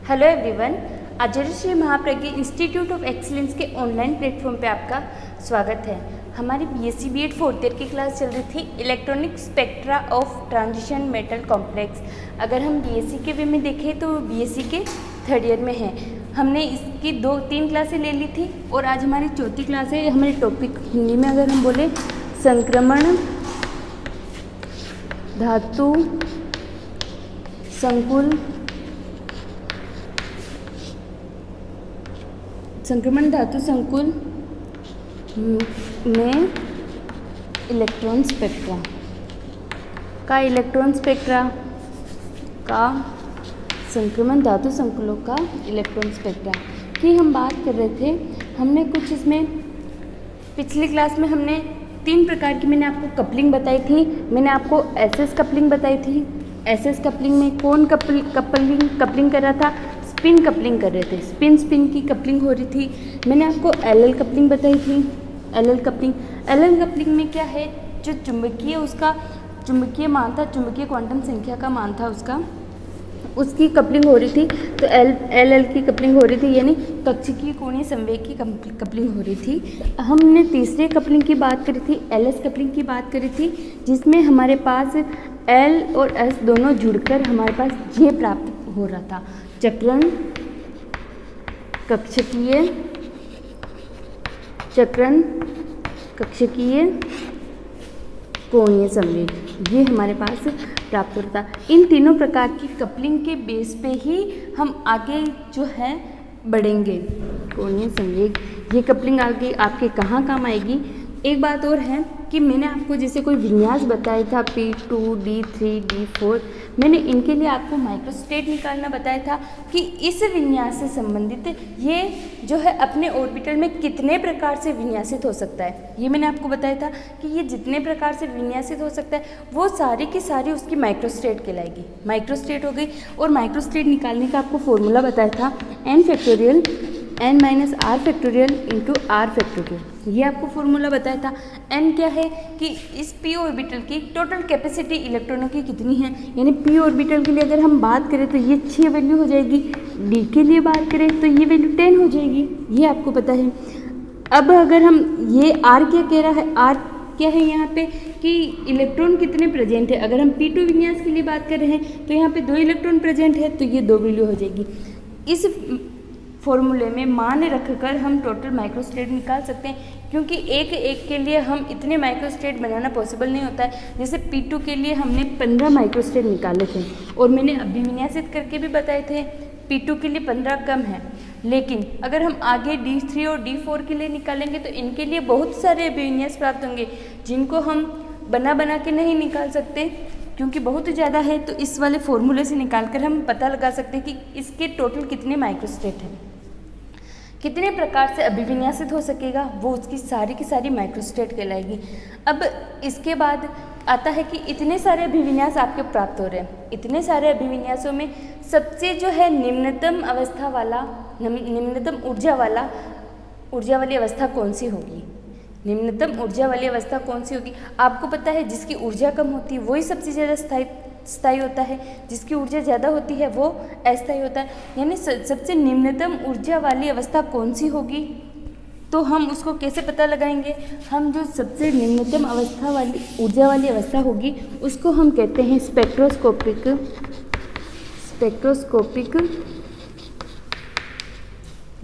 Hello everyone, Acharya Shri Mahapragya institute of excellence के online platform पे आपका स्वागत है। हमारी बीएससी बीएड फोर्थ ईयर की क्लास चल रही थी electronic spectra of transition metal complex. अगर हम बीएससी के वे में देखें तो बीएससी के थर्ड ईयर में है। हमने इसकी 2-3 क्लासें ले ली थी और आज हमारी चौथी क्लास है। हमारे टॉपिक हिंदी में अगर हम बोले संक्रमण धातु संकुल संक्रमण धातु संकुल में इलेक्ट्रॉन स्पेक्ट्रा का संक्रमण धातु संकुलों का इलेक्ट्रॉन स्पेक्ट्रा की हम बात कर रहे थे। हमने कुछ इसमें पिछली क्लास में हमने 3 प्रकार की मैंने आपको कपलिंग बताई थी। मैंने आपको एसएस कपलिंग बताई थी। एसएस कपलिंग में कौन कपलिंग कर रहा था? स्पिन कपलिंग कर रहे थे। स्पिन की कपलिंग हो रही थी। मैंने आपको एलएल कपलिंग बताई थी। एलएल कपलिंग में क्या है, जो चुंबकीय उसका चुंबकीय मान था, चुंबकीय क्वांटम संख्या का मान था उसकी कपलिंग हो रही थी। तो एल की कपलिंग हो रही थी, यानी कक्षकीय कोणीय संवेग की कपलिंग हो रही थी। हमने तीसरे कपलिंग की बात करी थी, एलएस कपलिंग की बात करी थी, जिसमें हमारे पास एल और एस दोनों जुड़कर हमारे पास ये प्राप्त हो रहा था, चक्रण कक्षकीय कोणीय संवेग, ये हमारे पास प्राप्त होता है। इन तीनों प्रकार की कपलिंग के बेस पे ही हम आगे जो है बढ़ेंगे। कोणीय संवेग, ये कपलिंग आगे आपके कहाँ काम आएगी। एक बात और है कि मैंने आपको जैसे कोई विन्यास बताया था P2, D3, D4, मैंने इनके लिए आपको माइक्रोस्टेट निकालना बताया था कि इस विन्यास से संबंधित ये जो है अपने ऑर्बिटल में कितने प्रकार से विन्यासित हो सकता है। ये मैंने आपको बताया था कि ये जितने प्रकार से विन्यासित हो सकता है वो सारी की सारी उसकी माइक्रोस्टेट कहलाएगी। माइक्रोस्टेट हो गई। और माइक्रोस्टेट निकालने का आपको फॉर्मूला बताया था n minus R factorial into R factorial. ये आपको फॉर्मूला बताया था। n क्या है कि इस p ऑर्बिटल की टोटल कैपेसिटी इलेक्ट्रॉनों की कितनी है, यानी p ऑर्बिटल के लिए अगर हम बात करें तो ये 6 वैल्यू हो जाएगी। d के लिए बात करें तो ये वैल्यू 10 हो जाएगी, ये आपको पता है। अब अगर हम ये r क्या कह रहा है, r क्या है यहाँ पे कि इलेक्ट्रॉन कितने प्रेजेंट है। अगर हम P2 विन्यास के लिए बात कर रहे हैं तो यहाँ पे 2 इलेक्ट्रॉन प्रेजेंट है, तो ये 2 वैल्यू हो जाएगी। इस फॉर्मूले में मान रखकर हम टोटल माइक्रोस्टेट निकाल सकते हैं, क्योंकि एक के लिए हम इतने माइक्रोस्टेट बनाना पॉसिबल नहीं होता है। जैसे P2 के लिए हमने 15 माइक्रोस्टेट निकाले थे और मैंने अभिविन्यासित करके भी बताए थे P2 के लिए 15 कम है। लेकिन अगर हम आगे D3 और D4 के लिए निकालेंगे तो इनके लिए बहुत सारे अभिविन्यास प्राप्त होंगे, जिनको हम बना के नहीं निकाल सकते क्योंकि बहुत ज़्यादा है। तो इस वाले फॉर्मूले से निकालकर हम पता लगा सकते हैं कि इसके टोटल कितने माइक्रोस्टेट हैं, कितने प्रकार से अभिविन्यासित हो सकेगा, वो उसकी सारी की सारी माइक्रोस्टेट कहलाएगी। अब इसके बाद आता है कि इतने सारे अभिविन्यास आपके प्राप्त हो रहे हैं। इतने सारे अभिविन्यासों में सबसे जो है निम्नतम ऊर्जा वाली अवस्था कौन सी होगी। निम्नतम ऊर्जा वाली अवस्था कौन सी होगी, आपको पता है जिसकी ऊर्जा कम होती है वही सबसे ज़्यादा स्थायी होता है, जिसकी ऊर्जा ज़्यादा होती है वो अस्थायी होता है। यानी सबसे निम्नतम ऊर्जा वाली अवस्था कौन सी होगी, तो हम उसको कैसे पता लगाएंगे। हम जो सबसे निम्नतम ऊर्जा वाली अवस्था होगी उसको हम कहते हैं स्पेक्ट्रोस्कोपिक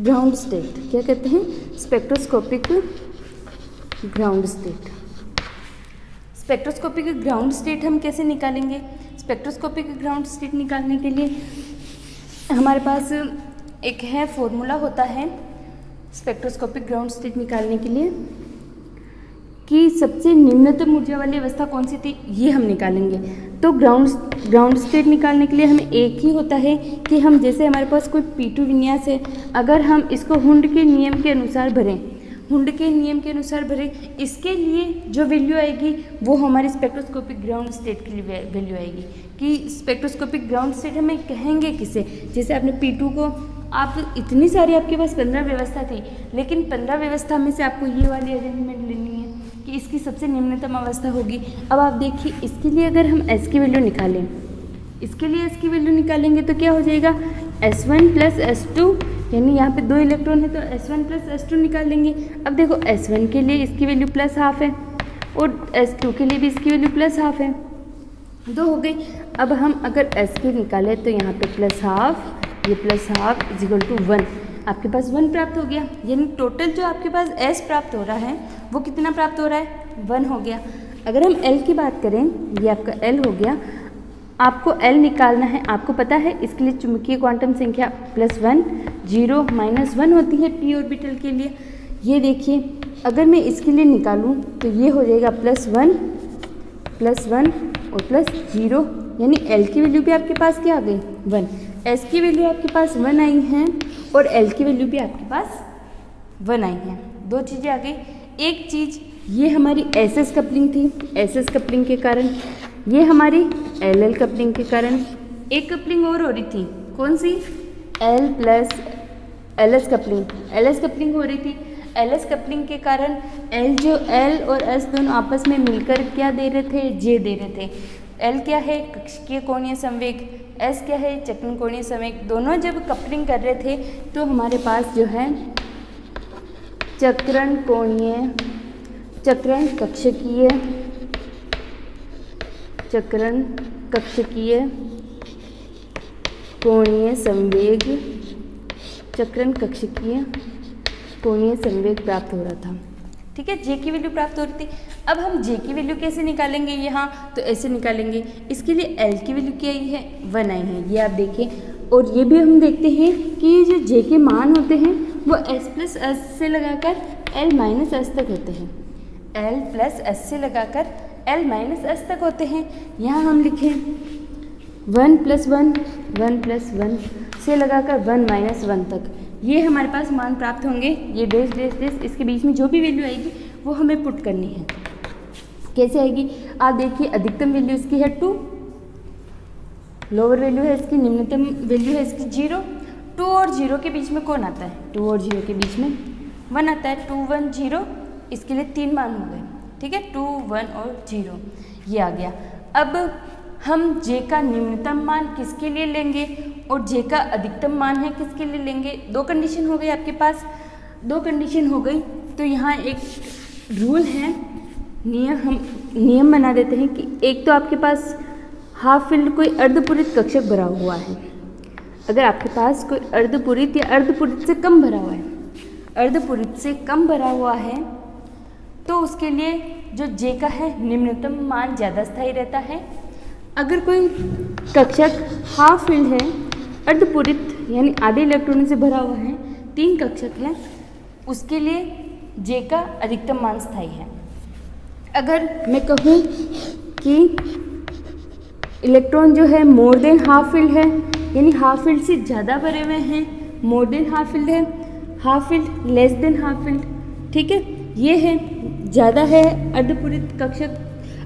ग्राउंड स्टेट। क्या कहते हैं? Spectroscopic ground state. Spectroscopic ground state हम कैसे निकालेंगे? स्पेक्ट्रोस्कोपिक ग्राउंड स्टेट निकालने के लिए हमारे पास एक है फॉर्मूला होता है स्पेक्ट्रोस्कोपिक ग्राउंड स्टेट निकालने के लिए कि सबसे निम्नतम ऊर्जा वाली अवस्था कौन सी थी, ये हम निकालेंगे। तो ग्राउंड स्टेट निकालने के लिए हमें एक ही होता है कि हम जैसे हमारे पास कोई P2 विन्यास है, अगर हम इसको हुंड के नियम के अनुसार भरें, इसके लिए जो वैल्यू आएगी वो हमारी स्पेक्ट्रोस्कोपिक ग्राउंड स्टेट के लिए वैल्यू आएगी। कि स्पेक्ट्रोस्कोपिक ग्राउंड स्टेट हमें कहेंगे किसे, जैसे आपने P2 को आप इतनी सारी आपके पास 15 व्यवस्था थी, लेकिन 15 व्यवस्था में से आपको ये वाली अरेंजमेंट लेनी है कि इसकी सबसे निम्नतम अवस्था होगी। अब आप देखिए इसके लिए अगर हम S की वैल्यू निकालें, इसके लिए S की वैल्यू निकालेंगे तो क्या हो जाएगा S1 प्लस S2, यानी यहाँ पे 2 इलेक्ट्रॉन है तो S1 प्लस S2 निकाल लेंगे। अब देखो S1 के लिए इसकी वैल्यू प्लस हाफ है और S2 के लिए भी इसकी वैल्यू प्लस हाफ है, 2 हो गई। अब हम अगर S की निकालें तो यहाँ पे प्लस हाफ, ये plus half is equal to 1, आपके पास 1 प्राप्त हो गया। यानी टोटल जो आपके पास S प्राप्त हो रहा है वो कितना प्राप्त हो रहा है, 1 हो गया। अगर हम L की बात करें, ये आपका L हो गया, आपको L निकालना है, आपको पता है इसके लिए चुंबकीय क्वांटम संख्या +1, 0, -1 होती है p ऑर्बिटल के लिए। ये देखिए अगर मैं इसके लिए निकालूं तो ये हो जाएगा +1 और +0, यानी L की वैल्यू भी आपके पास क्या आ गई, 1। S की वैल्यू आपके पास 1 आई है और L की वैल्यू भी आपके पास 1 आई है, 2 चीज़ें आ गई। एक चीज़ ये हमारी SS कपलिंग थी, SS कपलिंग के कारण, ये हमारी LL कपलिंग के कारण। एक कपलिंग और हो रही थी, कौन सी, L plus LS coupling, LS coupling हो रही थी। LS कपलिंग के कारण L और S दोनों आपस में मिलकर क्या दे रहे थे, J दे रहे थे। L क्या है, कक्षीय कोणीय संवेग, S क्या है, चक्रण कोणीय संवेग। दोनों जब कपलिंग कर रहे थे तो हमारे पास जो है चक्रण कक्षकीय कोणीय संवेग, चक्रण कक्षकीय कोणीय संवेग प्राप्त हो रहा था। ठीक है, J की वैल्यू प्राप्त हो रही थी। अब हम J की वैल्यू कैसे निकालेंगे, यहाँ तो ऐसे निकालेंगे। इसके लिए L की वैल्यू क्या आई है, 1 आई है, ये आप देखिए। और ये भी हम देखते हैं कि ये जो J के मान होते हैं वो S प्लस S से लगाकर L माइनस S तक होते हैं, L प्लस S से लगाकर L माइनस S तक होते हैं। यहाँ हम लिखें 1 + 1 से लगाकर 1 - 1 तक, ये हमारे पास मान प्राप्त होंगे। ये डैश डैश डैश इसके बीच में जो भी वैल्यू आएगी वो हमें पुट करनी है। कैसे आएगी, आप देखिए अधिकतम वैल्यू इसकी है 2, लोअर वैल्यू है इसकी, निम्नतम वैल्यू है इसकी 0। 2 और 0 के बीच में कौन आता है, 2 और 0 के बीच में 1 आता है, 2 1 0, इसके लिए 3 मान हो गए। ठीक है, 2 1 और 0 ये आ गया। अब हम J का निम्नतम मान किसके लिए लेंगे और J का अधिकतम मान है किसके लिए लेंगे। 2 कंडीशन हो गई आपके पास, 2 कंडीशन हो गई तो यहाँ एक रूल है, हम नियम बना देते हैं कि एक तो आपके पास हाफ फिल्ड कोई अर्धपूरित कक्षक भरा हुआ है। अगर आपके पास कोई अर्धपूरित या अर्धपूरित से कम भरा हुआ है, अर्धपूरित से कम भरा हुआ है तो उसके लिए जो J का है निम्नतम मान ज़्यादा स्थायी रहता है। अगर कोई कक्षक हाफ फील्ड है, अर्धपूरित यानी आधे इलेक्ट्रॉनों से भरा हुआ है, 3 कक्षक है, उसके लिए J का अधिकतम मान स्थायी है। अगर मैं कहूँ कि इलेक्ट्रॉन जो है मोर देन हाफ फील्ड है, यानी हाफ फील्ड से ज़्यादा भरे हुए हैं, मोर देन हाफ फील्ड है, half field less than half field, ठीक है, ये है ज़्यादा है अर्धपूरित कक्षक,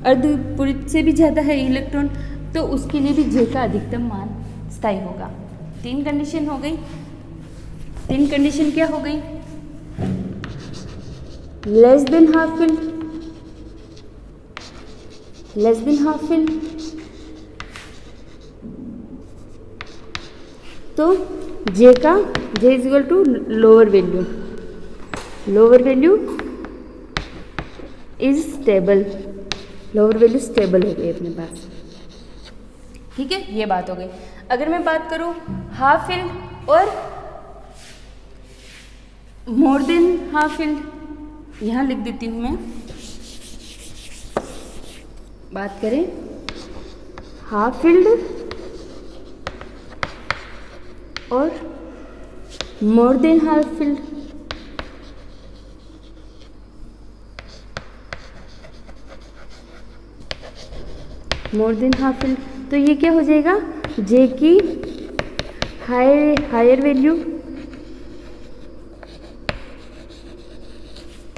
अर्धपूरित से भी ज़्यादा है इलेक्ट्रॉन, तो उसके लिए भी J का अधिकतम मान स्थायी होगा। 3 कंडीशन हो गई। 3 कंडीशन क्या हो गई, less than half field, less than half field, तो J का J is equal to lower value, lower value is stable, lower value stable हो गई अपने पास। ठीक है, ये बात हो गई। अगर मैं बात करूं हाफ फील्ड और मोर देन हाफ फील्ड, यहाँ लिख देती हूँ मैं, बात करें हाफ फील्ड और more than half field, more than half field, तो ये क्या हो जाएगा, J की हायर वैल्यू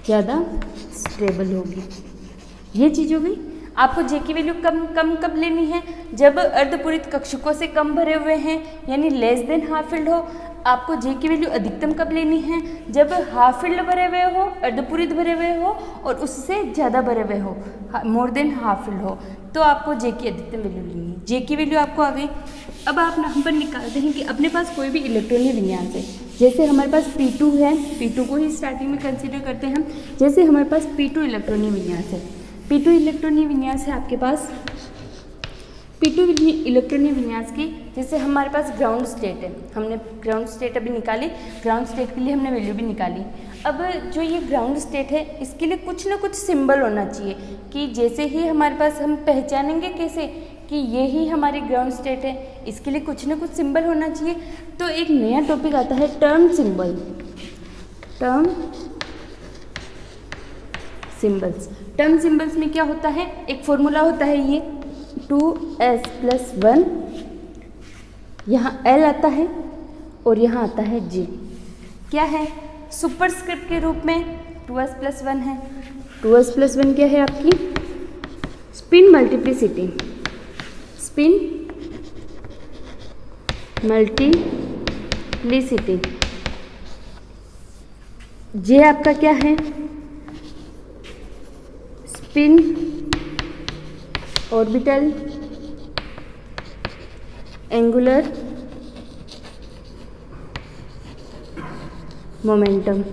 ज़्यादा स्टेबल होगी। ये चीज़ हो गई। आपको J की वैल्यू कब लेनी है, जब अर्धपूरित कक्षकों से कम भरे हुए हैं यानी लेस देन हाफ फील्ड हो। आपको J की वैल्यू अधिकतम कब लेनी है, जब हाफ फील्ड भरे हुए हो, अर्धपूरित भरे हुए हो और उससे ज़्यादा भरे हुए हो, मोर देन हाफ फील्ड हो, तो आपको J की अधिकतम वैल्यू लेनी है। J की वैल्यू आपको आ गई अब आप यहाँ पर निकालते हैं कि अपने पास कोई भी इलेक्ट्रॉनिक विन्यास है। जैसे हमारे पास P2 है, P2 को ही स्टार्टिंग में कंसीडर करते हैं हम। जैसे हमारे पास P2 इलेक्ट्रॉनिक विन्यास है, P2 इलेक्ट्रॉनिक विन्यास है आपके पास, P2 इलेक्ट्रॉनिक विन्यास की जैसे हमारे पास ग्राउंड स्टेट है, हमने ग्राउंड स्टेट अभी निकाली, ग्राउंड स्टेट के लिए हमने वैल्यू भी निकाली। अब जो ये ग्राउंड स्टेट है इसके लिए कुछ ना कुछ सिंबल होना चाहिए कि जैसे ही हमारे पास हम पहचानेंगे कैसे कि ये ही हमारी ग्राउंड स्टेट है, इसके लिए कुछ ना कुछ सिंबल होना चाहिए। तो एक नया टॉपिक आता है term symbol, term symbols. Term symbols में क्या होता है, एक फॉर्मूला होता है ये 2s+1, यहाँ L आता है और यहाँ आता है J। क्या है, सुपरस्क्रिप्ट के रूप में 2s+1 है। 2s+1 क्या है आपकी spin multiplicity, spin multiplicity. J आपका क्या है, स्पिन ऑर्बिटल एंगुलर मोमेंटम।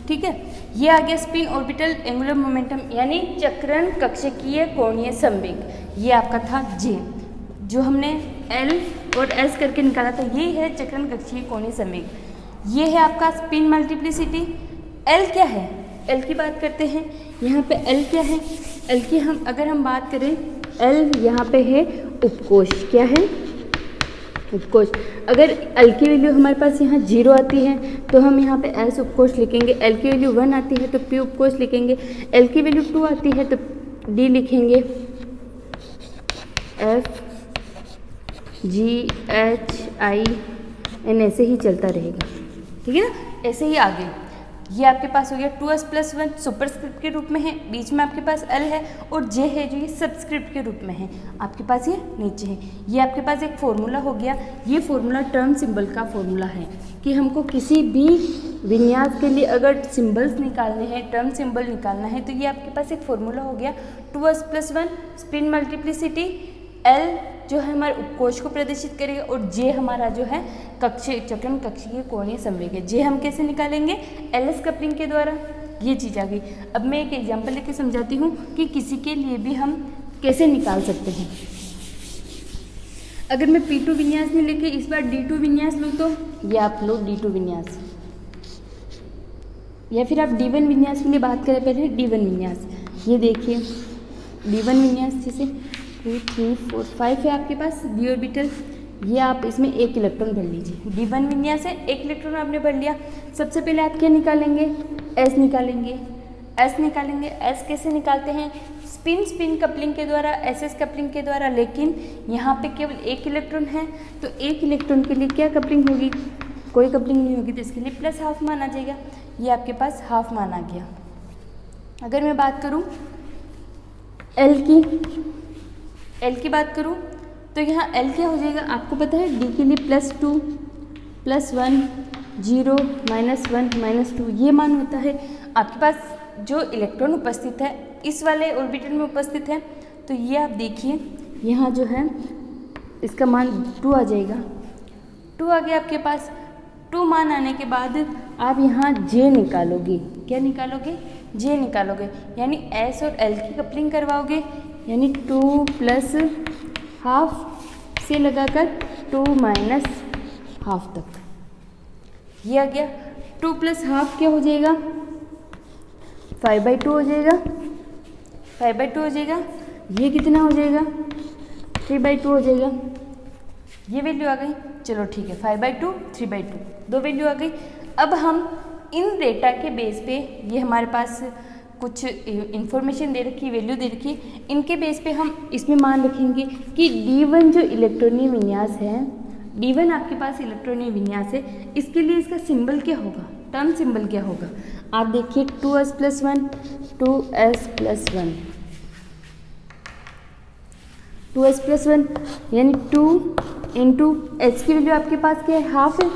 ठीक है, ये आ गया स्पिन ऑर्बिटल एंगुलर मोमेंटम यानी चक्रण कक्षकीय कोणीय संवेग। ये आपका था J, जो हमने L और S करके निकाला था, ये है चक्रण कक्षीय कोणीय संवेग। ये है आपका स्पिन मल्टीप्लिसिटी। L क्या है, L की बात करते हैं। यहाँ पे L क्या है, L की अगर हम बात करें, L यहाँ पे है उपकोष। क्या है, उपकोष। अगर L की वैल्यू हमारे पास यहाँ 0 आती है तो हम यहाँ पे S उपकोष लिखेंगे, L की वैल्यू 1 आती है तो P उपकोष लिखेंगे, L की वैल्यू 2 आती है तो D लिखेंगे, F G H I N ऐसे ही चलता रहेगा। ठीक है ना, ऐसे ही आगे। ये आपके पास हो गया 2s+1 सुपरस्क्रिप्ट के रूप में है, बीच में आपके पास L है और J है जो ये सबस्क्रिप्ट के रूप में है, आपके पास ये नीचे है। ये आपके पास एक फॉर्मूला हो गया। ये फॉर्मूला टर्म सिंबल का फॉर्मूला है कि हमको किसी भी विन्यास के लिए अगर सिंबल्स निकालने हैं, टर्म सिंबल निकालना है, तो ये आपके पास एक फॉर्मूला हो गया 2s+1 स्पिन मल्टीप्लिसिटी। L जो है हमारे उपकोष को प्रदर्शित करेगा और J हमारा जो है चक्रण कक्षीय कोणीय संवेग है। J हम कैसे निकालेंगे, LS कपलिंग के द्वारा। ये चीज़ आ गई। अब मैं एक एग्जांपल लेके समझाती हूँ कि किसी के लिए भी हम कैसे निकाल सकते हैं। अगर मैं P2 विन्यास में लेके इस बार D2 विन्यास लूँ तो ये आप लो D2 विन्यास, या फिर आप D1 विन्यास के लिए बात करें पहले D1 विन्यास। ये देखिए D1 विन्यास जैसे 2 3 4 5 है आपके पास d ऑर्बिटल। ये आप इसमें एक इलेक्ट्रॉन भर लीजिए। D1 विन्यास है, एक इलेक्ट्रॉन आपने भर लिया। सबसे पहले आप क्या निकालेंगे, S निकालेंगे। S निकालेंगे, S कैसे निकालते हैं, स्पिन कपलिंग के द्वारा, SS कपलिंग के द्वारा। लेकिन यहाँ पे केवल एक इलेक्ट्रॉन है तो एक इलेक्ट्रॉन के लिए क्या कपलिंग होगी, कोई कपलिंग नहीं होगी, तो इसके लिए +½ मान आ जाएगा। ये आपके पास ½ मान आ गया। अगर मैं बात करूँ L की बात करूँ तो यहाँ L क्या हो जाएगा, आपको पता है D के लिए +2 +1 0 -1 -2 ये मान होता है। आपके पास जो इलेक्ट्रॉन उपस्थित है इस वाले ऑर्बिटल में उपस्थित है, तो ये आप देखिए यहाँ जो है इसका मान 2 आ जाएगा। 2 आ गया आपके पास। 2 मान आने के बाद आप यहाँ J निकालोगे। क्या निकालोगे, J निकालोगे, यानी S और L की कपलिंग करवाओगे, यानी 2 +½ से लगाकर 2 -½ तक। ये आ गया। 2 +½ क्या हो जाएगा, 5/2 हो जाएगा। 5/2 हो जाएगा। ये कितना हो जाएगा, 3/2 हो जाएगा। ये वैल्यू आ गई। चलो ठीक है, 5/2 3/2 दो वैल्यू आ गई। अब हम इन डेटा के बेस पे, ये हमारे पास कुछ इन्फॉर्मेशन दे रखी, वैल्यू दे रखी, इनके बेस पे हम इसमें मान रखेंगे कि D1 जो इलेक्ट्रॉनिक विन्यास है, D1 आपके पास इलेक्ट्रॉनिक विन्यास है, इसके लिए इसका सिंबल क्या होगा, टर्म सिंबल क्या होगा। आप देखिए 2s+1 2s+1 2s+1 यानी 2 × S की वैल्यू आपके पास क्या है, ½ है।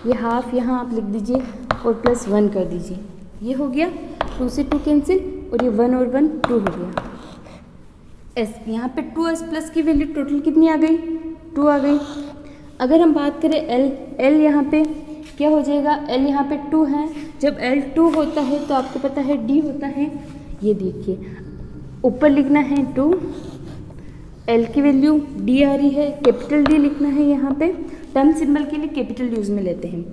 ये ½ यहाँ आप लिख दीजिए और +1 कर दीजिए। ये हो गया, 2 से 2 कैंसिल और ये 1 और 1 2 हो गया। एस, यहाँ पे 2s प्लस की वैल्यू टोटल कितनी आ गई, 2 आ गई। अगर हम बात करें एल यहाँ पे क्या हो जाएगा, एल यहाँ पे 2 है, जब एल 2 होता है तो आपको पता है डी होता है, ये देखिए ऊपर लिखना है 2, एल की वैल्यू डी आ रही है, कैपिटल डी लिखना है यहाँ पे, टर्म सिंबल के लिए कैपिटल यूज में लेते हैं।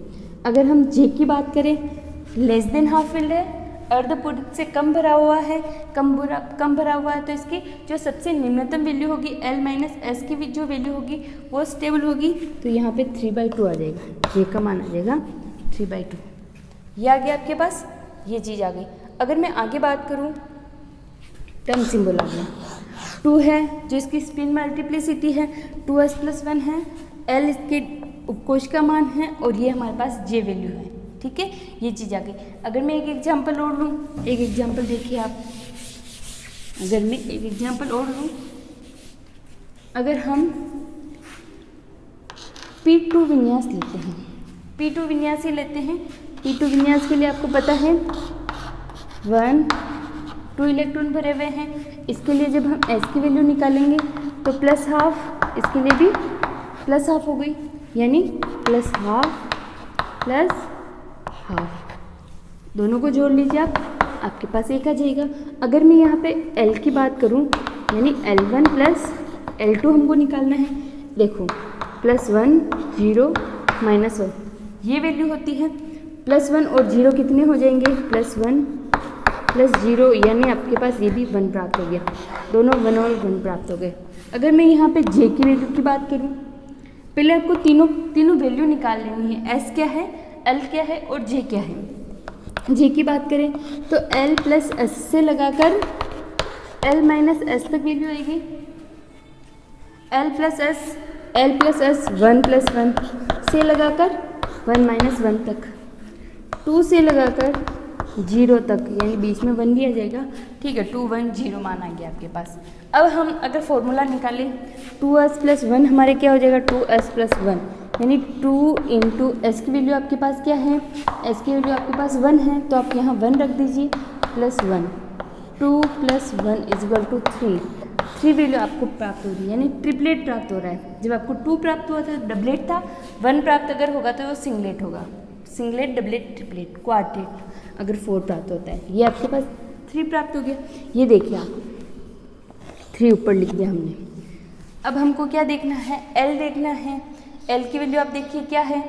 अगर हम जे की बात करें, लेस देन हाफ फिल्ड है, अर्धपूरित से कम भरा हुआ है, कम भरा हुआ है, तो इसकी जो सबसे निम्नतम वैल्यू होगी एल माइनस एस की जो वैल्यू होगी वो स्टेबल होगी, तो यहाँ पे 3/2 आ जाएगा, जे का मान आ जाएगा 3/2। ये आ गया आपके पास, ये चीज़ आ गई। अगर मैं आगे बात करूँ, टर्म सिंबल आ गया, 2 है जो इसकी स्पिन मल्टीप्लिसिटी है, 2s + 1 है, एल इसके उपकोष का मान है और ये हमारे पास जे वैल्यू है, ठीक है, ये चीज़ आ गई। अगर मैं एक एग्जांपल और लूँ, एक एग्जांपल देखिए आप, अगर मैं एक एग्जांपल और लूँ, अगर हम P2 विन्यास लेते हैं, P2 विन्यास ही लेते हैं, P2 विन्यास के लिए आपको पता है 2 इलेक्ट्रॉन भरे हुए हैं, इसके लिए जब हम S की वैल्यू निकालेंगे तो +½ इसके लिए भी +½ हो गई, यानी +½ +½ दोनों को जोड़ लीजिए आप, आपके पास एक आ जाएगा। अगर मैं यहाँ पे L की बात करूँ, यानी L1 + L2 हमको निकालना है, देखो +1 0 -1 ये वैल्यू होती है, +1 और 0 कितने हो जाएंगे, +1 + 0, यानी आपके पास ये भी 1 प्राप्त हो गया, दोनों 1 और 1 प्राप्त हो गए। अगर मैं यहाँ पे J की वैल्यू की बात करूँ, पहले आपको तीनों वैल्यू निकाल लेनी है, S क्या है, L क्या है और J क्या है। J की बात करें तो L + S से लगाकर L - S तक वैल्यू आएगी, L + S 1 + 1 से लगाकर 1 - 1 तक, 2 से लगाकर 0 तक, यानी बीच में 1 भी आ जाएगा, ठीक है, 2 1 0 मान आ गया आपके पास। अब हम अगर फॉर्मूला निकालें, 2s + 1 हमारे क्या हो जाएगा, 2s + 1, यानी 2 × s की वैल्यू आपके पास क्या है, s की वैल्यू आपके पास 1 है, तो आप यहाँ 1 रख दीजिए, +1, 2 + 1 = 3, 3 वैल्यू आपको प्राप्त हो रही है, यानी ट्रिपलेट प्राप्त हो रहा है। जब आपको 2 प्राप्त हुआ था डबलेट था, 1 प्राप्त अगर होगा तो वो सिंगलेट होगा, सिंगलेट डबलेट ट्रिपलेट क्वार्टेट अगर 4 प्राप्त होता है, ये आपके पास 3 प्राप्त हो गया। ये देखिए आप 3 ऊपर लिख दिया हमने। अब हमको क्या देखना है, L देखना है। L की वैल्यू आप देखिए क्या है,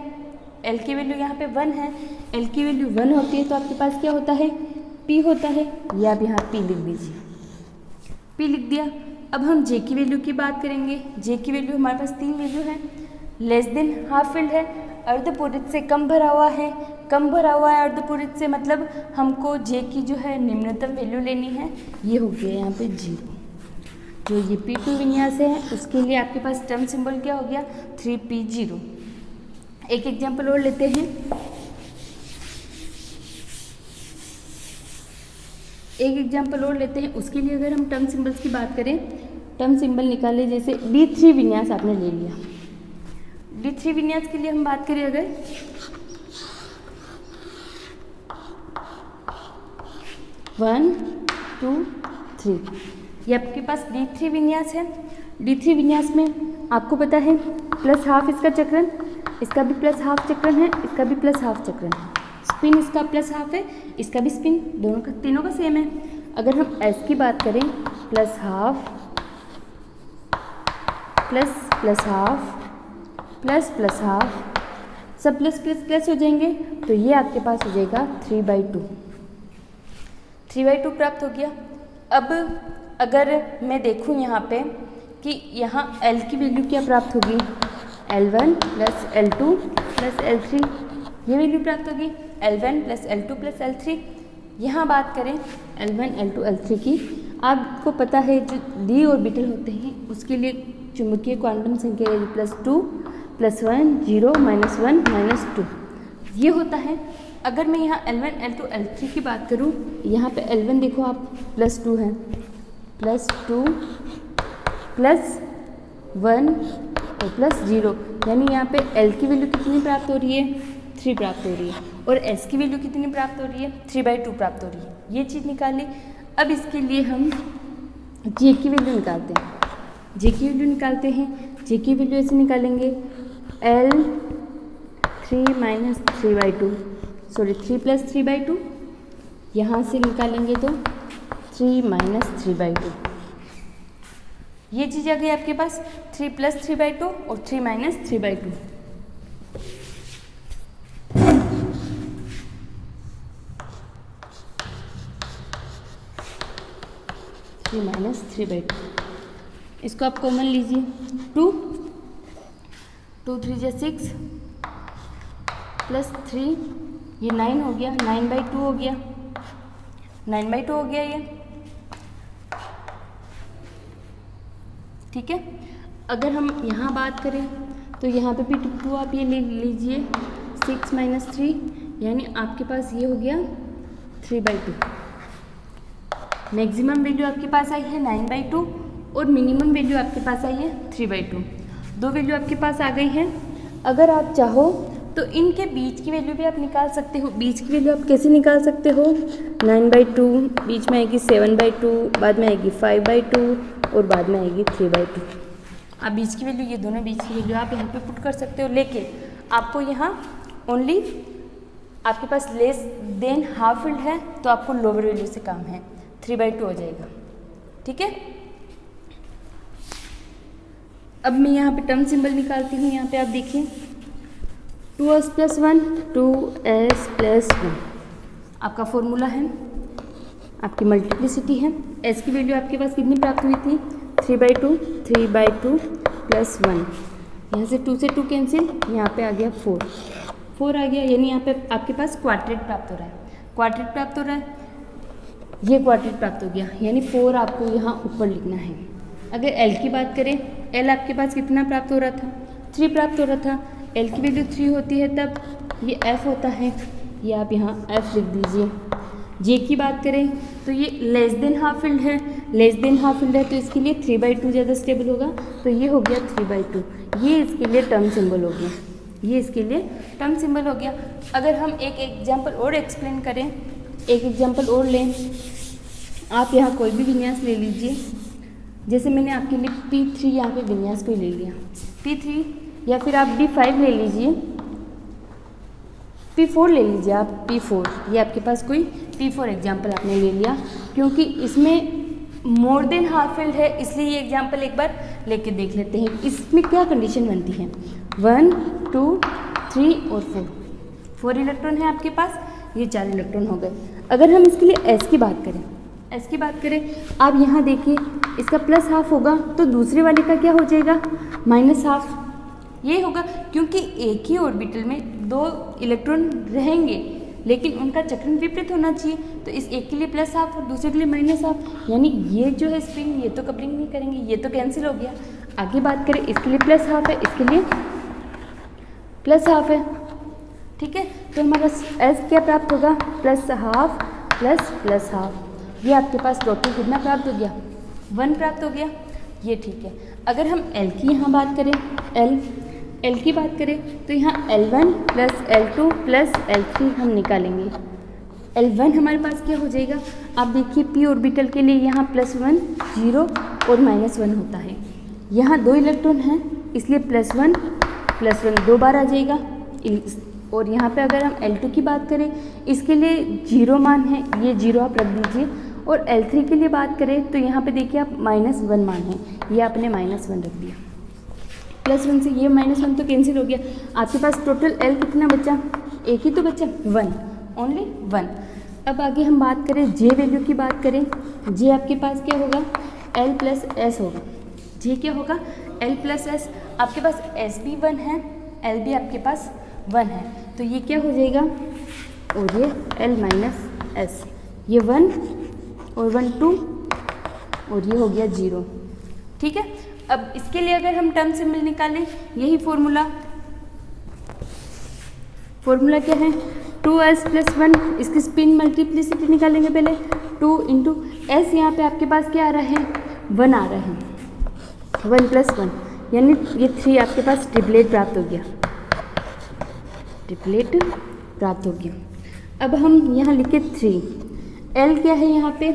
L की वैल्यू यहाँ पे 1 है, L की वैल्यू 1 होती है तो आपके पास क्या होता है, P होता है, या आप यहाँ P लिख दीजिए, P लिख दिया। अब हम J की वैल्यू की बात करेंगे। J की वैल्यू हमारे पास 3 वैल्यू है, लेस देन हाफ फिल्ड है, अर्धपूरित से कम भरा हुआ है, कम भरा हुआ है अर्धपूरित से, मतलब हमको J की जो है निम्नतम वैल्यू लेनी है, ये हो गया यहाँ पे 0। जो ये P2 विन्यास है उसके लिए आपके पास टर्म सिंबल क्या हो गया, 3P0। एक एग्जाम्पल और लेते हैं, उसके लिए अगर हम टर्म सिंबल्स की बात करें, टर्म सिंबल निकाले, जैसे D3 विन्यास आपने ले लिया। D3 विन्यास के लिए हम बात करें अगर, वन टू थ्री, ये आपके पास D3 विन्यास है। D3 विन्यास में आपको पता है +½ इसका चक्रण, इसका भी +½ चक्रण है, इसका भी +½ चक्रण है, स्पिन इसका +½ है, इसका भी स्पिन, दोनों का तीनों का सेम है। अगर हम S की बात करें, +½ ++½ सब प्लस हो जाएंगे, तो ये आपके पास हो जाएगा 3/2 प्राप्त हो गया। अब अगर मैं देखूँ यहाँ पे कि यहाँ L की वैल्यू क्या प्राप्त होगी, L1 + L2 + L3, ये वैल्यू प्राप्त होगी, L1 + L2 + L3। यहाँ बात करें L1 L2 L3 की, आपको पता है जो डी ऑर्बिटल होते हैं उसके लिए चुंबकीय क्वांटम संख्या +2 +1 0 -1 -2 ये होता है। अगर मैं यहाँ L1 L2 L3 की बात करूँ, यहाँ पे L1 देखो आप +2 है, +2 +1 और +0, यानी यहाँ पे L की वैल्यू कितनी प्राप्त हो रही है, 3 प्राप्त हो रही है, और S की वैल्यू कितनी प्राप्त हो रही है, 3/2 प्राप्त हो रही है। ये चीज़ निकाली। अब इसके लिए हम जे की वैल्यू निकालते हैं। जे की वैल्यू निकालते हैं, जे की वैल्यू ऐसे निकालेंगे L3 माइनस 3/2, सॉरी 3 प्लस 3/2, यहाँ से निकालेंगे तो 3 माइनस 3/2। ये चीज़ आ गई आपके पास 3 प्लस 3/2 और 3 माइनस 3/2। 3 माइनस 3/2, इसको आप कॉमन लीजिए। 2 3 6 प्लस 3, ये 9 हो गया, 9/2 हो गया, 9/2 हो गया ये, ठीक है। अगर हम यहाँ बात करें तो यहाँ पे भी 2 आप ये ले लीजिए, 6 माइनस 3, यानी आपके पास ये हो गया 3/2। मैक्सिमम वैल्यू आपके पास आई है 9/2 और मिनिमम वैल्यू आपके पास आई है 3/2। दो वैल्यू आपके पास आ गई है। अगर आप चाहो तो इनके बीच की वैल्यू भी आप निकाल सकते हो। बीच की वैल्यू आप कैसे निकाल सकते हो? 9/2, बीच में आएगी 7/2, बाद में आएगी 5/2 और बाद में आएगी 3/2। आप बीच की वैल्यू, ये दोनों बीच की वैल्यू आप यहाँ पे पुट कर सकते हो, लेकिन आपको यहाँ ओनली आपके पास लेस देन हाफ फील्ड है तो आपको लोअर वैल्यू से काम है, 3/2 हो जाएगा, ठीक है। अब मैं यहाँ पे टर्म सिंबल निकालती हूँ। यहाँ पे आप देखिए 2s + 1, 2s + 1 आपका फॉर्मूला है, आपकी मल्टीप्लिसिटी है। s की वैल्यू आपके पास कितनी प्राप्त हुई थी? 3/2, 3/2 + 1, यहाँ से 2 से 2 कैंसिल, यहाँ पे आ गया 4 आ गया, यानी यहाँ पे आपके पास क्वाड्रेट प्राप्त हो रहा है, क्वाड्रेट प्राप्त हो रहा है, ये क्वाड्रेट प्राप्त हो गया, यानी 4 आपको यहाँ ऊपर लिखना है। अगर l की बात करें, l आपके पास कितना प्राप्त हो रहा था? 3 प्राप्त हो रहा था। l की वैल्यू 3 होती है तब ये f होता है, ये आप यहाँ f लिख दीजिए। j की बात करें तो ये लेस देन हाफ फील्ड है, लेस देन हाफ फील्ड है तो इसके लिए 3/2 ज़्यादा स्टेबल होगा, तो ये हो गया 3/2, ये इसके लिए टर्म सिंबल हो गया, ये इसके लिए टर्म सिंबल हो गया। अगर हम एक एग्जाम्पल और एक्सप्लेन करें, एक एग्जाम्पल और लें, आप यहाँ कोई भी विन्यास ले लीजिए, जैसे मैंने आपके लिए P3 यहाँ पे विन्यास को ले लिया, P3, या फिर आप D5 ले लीजिए, P4 ले लीजिए आप, P4, ये आपके पास कोई P4 एग्जाम्पल आपने ले लिया, क्योंकि इसमें मोर देन हाफ फील्ड है, इसलिए ये एग्जाम्पल एक बार लेके देख लेते हैं। इसमें क्या कंडीशन बनती है? 1, 2, 3 और 4 इलेक्ट्रॉन है आपके पास, ये 4 इलेक्ट्रॉन हो गए। अगर हम इसके लिए S की बात करें, S की बात करें, आप यहाँ देखिए इसका प्लस हाफ होगा तो दूसरे वाले का क्या हो जाएगा? माइनस हाफ, ये होगा, क्योंकि एक ही ऑर्बिटल में 2 इलेक्ट्रॉन रहेंगे लेकिन उनका चक्रण विपरीत होना चाहिए, तो इस एक के लिए प्लस हाफ और दूसरे के लिए माइनस हाफ, यानी ये जो है स्पिन, ये तो कपलिंग नहीं करेंगे, ये तो कैंसिल हो गया। आगे बात करें, इसके लिए प्लस हाफ है, इसके लिए प्लस हाफ है, ठीक है, तो हमारा S क्या प्राप्त होगा? प्लस हाफ प्लस हाफ, ये आपके पास टोटल कितना प्राप्त हो गया? 1 प्राप्त हो गया, ये ठीक है। अगर हम L की यहाँ बात करें, L की बात करें तो यहाँ L1 + L2 + L3 हम निकालेंगे। L1 हमारे पास क्या हो जाएगा? आप देखिए P ऑर्बिटल के लिए यहाँ +1 0 और -1 होता है, यहाँ 2 इलेक्ट्रॉन हैं इसलिए +1 2 बार आ जाएगा। और यहाँ पे अगर हम L2 की बात करें, इसके लिए 0 मान है, ये 0 आप रख दीजिए। और L3 के लिए बात करें तो यहाँ पे देखिए आप -1 मान है, ये आपने -1 रख दिया, +1 से ये -1 तो कैंसिल हो गया। आपके पास टोटल L कितना बचा? एक ही तो बचा, 1, ओनली 1। अब आगे हम बात करें J वैल्यू की बात करें, J आपके पास क्या होगा? L + S होगा। J क्या होगा? L + S। आपके पास S भी 1 है, L भी आपके पास 1 है, तो ये क्या हो जाएगा? और ये L - S, ये 1 और 1 2 और ये हो गया 0, ठीक है। अब इसके लिए अगर हम टर्म सिंबल निकालें, यही फॉर्मूला क्या है? 2s + 1, इसकी स्पिन मल्टीप्लिसिटी निकालेंगे पहले। 2 × S, यहाँ पे आपके पास क्या आ रहा है? 1 आ रहा है, 1 + 1, यानी ये 3 आपके पास ट्रिपलेट प्राप्त हो गया, ट्रिपलेट प्राप्त हो गया। अब हम यहाँ लिखे 3, L क्या है यहाँ पे?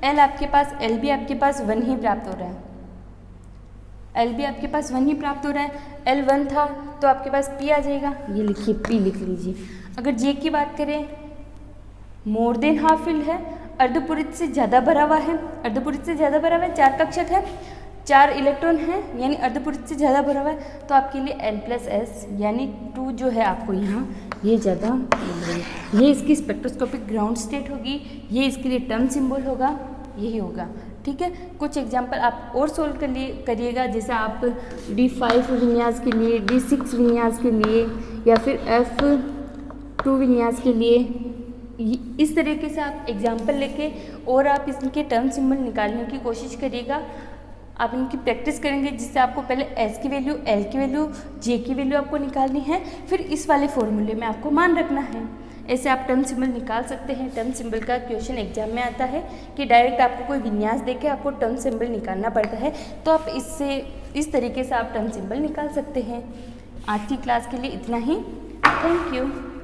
एल आपके पास, एल भी आपके पास 1 ही प्राप्त हो रहा है, एल भी आपके पास 1 ही प्राप्त हो रहा है। एल 1 था तो आपके पास पी आ जाएगा, ये लिखिए पी लिख लीजिए। अगर जे की बात करें, मोर देन हाफ फिल्ड है, अर्धपूरित से ज़्यादा भरा हुआ है, अर्धपूरित से ज़्यादा भरा हुआ है, 4 कक्षक है, 4 इलेक्ट्रॉन है, यानी अर्धपूरित से ज़्यादा भरा हुआ है, तो आपके लिए L+S यानी 2 जो है आपको यहाँ ये ज़्यादा मिल रही है। ये इसकी स्पेक्ट्रोस्कोपिक ग्राउंड स्टेट होगी, ये इसके लिए टर्म सिंबल होगा, यही होगा। ठीक है, कुछ एग्जाम्पल आप और सोल्व करिएगा, जैसे आप D5 विन्यास के लिए, D6 विन्यास के लिए, या फिर F2 विन्यास के लिए, इस तरीके से आप एग्जाम्पल लेके और आप इनके टर्म सिंबल निकालने की कोशिश करिएगा। आप इनकी प्रैक्टिस करेंगे, जिससे आपको पहले S की वैल्यू, L की वैल्यू, J की वैल्यू आपको निकालनी है, फिर इस वाले फॉर्मूले में आपको मान रखना है। ऐसे आप टर्म सिंबल निकाल सकते हैं। टर्म सिंबल का क्वेश्चन एग्जाम में आता है कि डायरेक्ट आपको कोई विन्यास देके आपको टर्म सिंबल निकालना पड़ता है, तो आप इस तरीके से आप टर्म सिंबल निकाल सकते हैं। आज की क्लास के लिए इतना ही। Thank you.